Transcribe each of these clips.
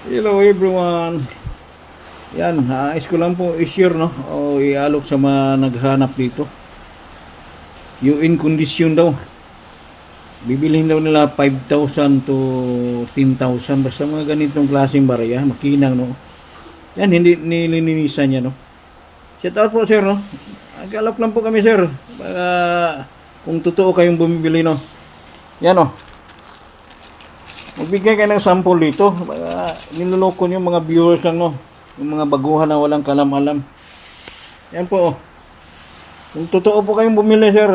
Hello everyone. Yan, nais ko lang po i-share no o ialok sa mga naghanap dito. Yung in condition daw. Bibilhin daw nila 5,000 to 10,000 basta mga ganitong klaseng barya, makinang no. Yan hindi nililinisan niya no. Shout out po sir no. Nag-alok lang po kami sir. Para kung totoo kayong bumibili no. Yan no. Magbigay kayo ng sample dito. Baka niloloko niyo mga viewers lang no. Yung mga baguhan na walang kalam-alam. Yan po. Kung totoo po kayong bumili sir,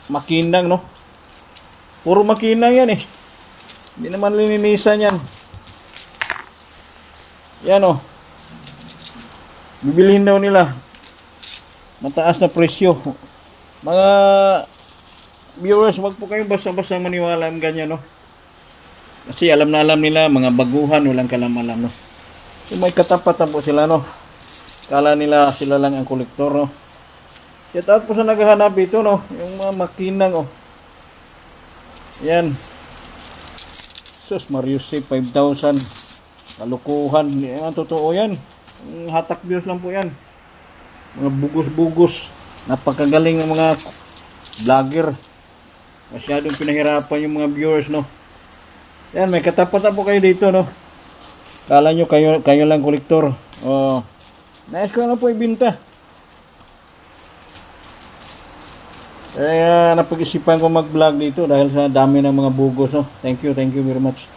makinang no. Puro makinang yan eh. Hindi naman lininisan yan. Yan oh. Bibilihin daw nila. Mataas na presyo. Mga viewers, wag po kayong basta-basta maniwala ng ganyan no. Kasi alam na alam nila, mga baguhan, walang kalam-alam no. So, may katapatan po sila no. Kala nila sila lang ang kolektor no. Shout out po sa naghahanap ito no. Yung mga makinang oh. Yan. Sus, Mariusip 5,000. Kalukuhan. Yan, totoo yan. Hatak views lang po yan. Mga bugos-bugos. Napakagaling ng mga vlogger. Masyadong pinahirapan yung mga viewers no. Yan, may katapatan po kayo dito no. Kala nyo kayo lang kolektor. Oh. Nais ko na po ibinta. Kaya napag-isipan ko mag-vlog dito dahil sa dami ng mga bugos no. Thank you very much.